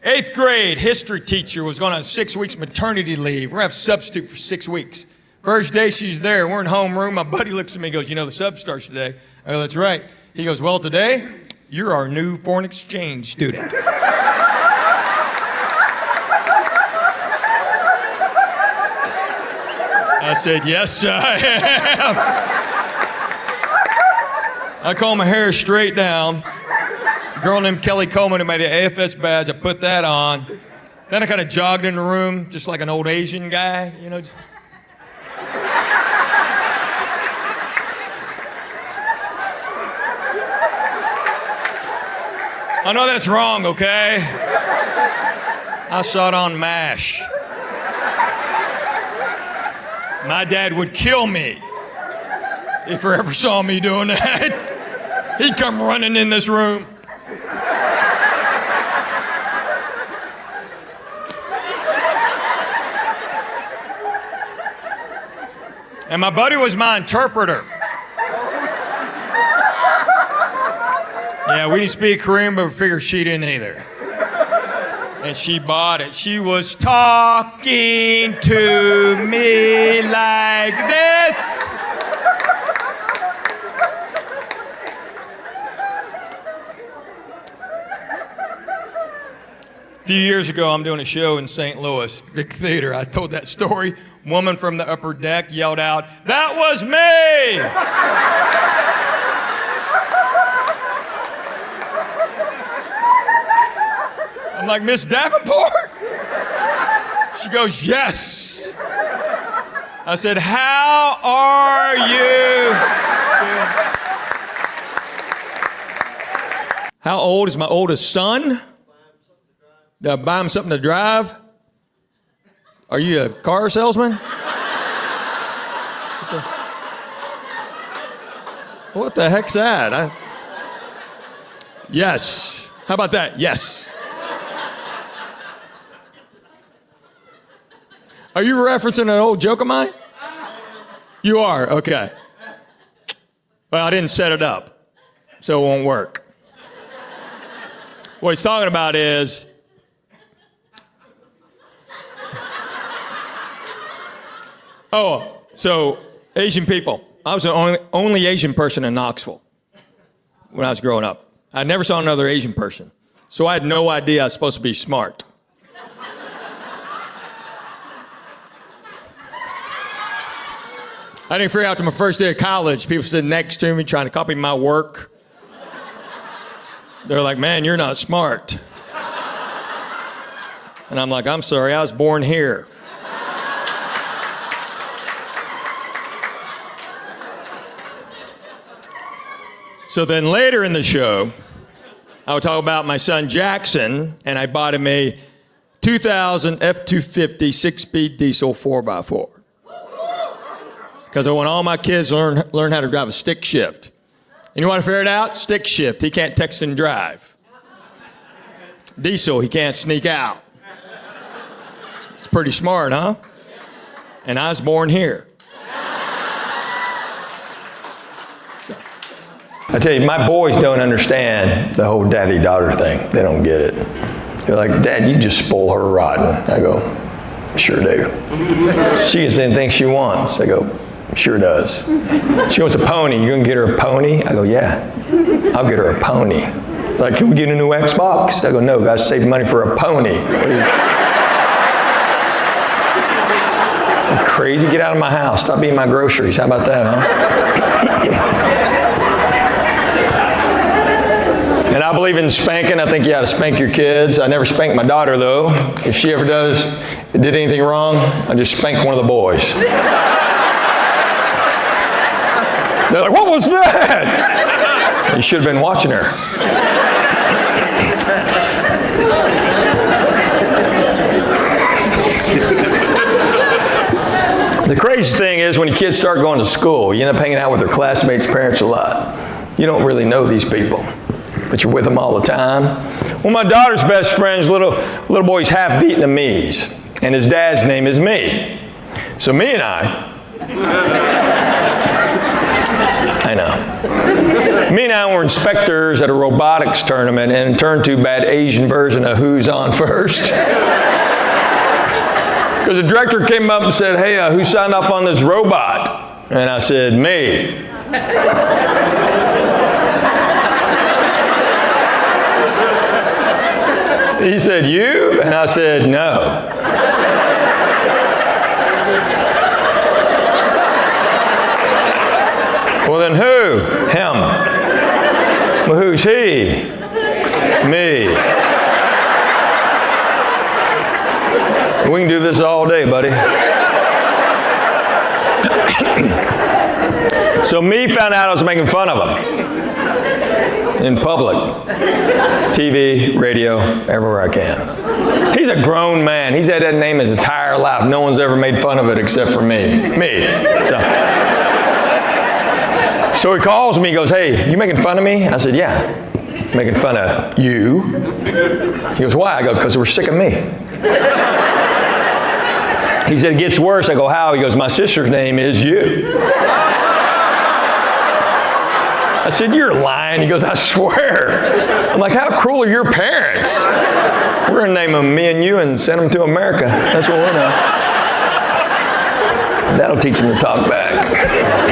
8th grade history teacher was going on 6 weeks maternity leave. We're going to have a substitute for 6 weeks. First day she's there, we're in homeroom. My buddy looks at me and goes, you know, the sub starts today. I go, that's right. He goes, well, today, you're our new foreign exchange student. I said, yes, I am. I comb my hair straight down. A girl named Kelly Coleman who made an AFS badge, I put that on. Then I kind of jogged in the room, just like an old Asian guy, you know. I know that's wrong, okay? I saw it on MASH. My dad would kill me if he ever saw me doing that. He'd come running in this room. And my buddy was my interpreter. Yeah, we didn't speak Korean, but we figured she didn't either. And she bought it. She was talking to me like this. A few years ago, I'm doing a show in St. Louis, big theater. I told that story. Woman from the upper deck yelled out, "That was me!" I'm like, "Miss Davenport?" She goes, "Yes." I said, "How are you?" How old is my oldest son? Did I buy him something to drive? Are you a car salesman? What the heck's that? Yes. How about that? Yes. Are you referencing an old joke of mine? You are? Okay. Well, I didn't set it up, so it won't work. What he's talking about is, so Asian people. I was the only Asian person in Knoxville when I was growing up. I never saw another Asian person, so I had no idea I was supposed to be smart. I didn't figure out to my first day of college, people sitting next to me trying to copy my work. They're like, "Man, you're not smart." And I'm like, "I'm sorry, I was born here." So then later in the show, I would talk about my son Jackson, and I bought him a 2000 F-250 6-speed diesel 4x4. Because I want all my kids to learn how to drive a stick shift. And you want to figure it out? Stick shift. He can't text and drive. Diesel, he can't sneak out. It's pretty smart, huh? And I was born here. I tell you, my boys don't understand the whole daddy-daughter thing. They don't get it. They're like, "Dad, you just spoil her rotten." I go, "Sure do." She gets anything she wants. I go, "Sure does." She wants a pony. You gonna get her a pony? I go, "Yeah, I'll get her a pony." Like, "Can we get a new Xbox?" I go, "No, guys, save money for a pony." You crazy? Get out of my house. Stop eating my groceries. How about that, huh? And I believe in spanking. I think you ought to spank your kids. I never spanked my daughter, though. If she ever did anything wrong, I just spank one of the boys. They're like, "What was that?" You should have been watching her. The craziest thing is when your kids start going to school, you end up hanging out with their classmates' parents a lot. You don't really know these people, but you're with them all the time. Well, my daughter's best friend's little boy's half Vietnamese, and his dad's name is Me. So me and I know. Me and I were inspectors at a robotics tournament and turned to bad Asian version of Who's On First. Because the director came up and said, "Hey, who signed up on this robot?" And I said, "Me." He said, "You?" And I said, "No." Well, then who? Him. Well, who's he? Me. We can do this all day, buddy. So Me found out I was making fun of him in public. TV, radio, everywhere I can. He's a grown man. He's had that name his entire life. No one's ever made fun of it except for me. So he calls me, he goes, "Hey, you making fun of me?" I said, "Yeah." making fun of you. He goes, why? I go, because we're sick of me. He said, it gets worse. I go, how? He goes, my sister's name is you. I said, you're lying. He goes, I swear. I'm like, how cruel are your parents? We're going to name them me and you and send them to America. That's what we're doing. That'll teach them to talk back.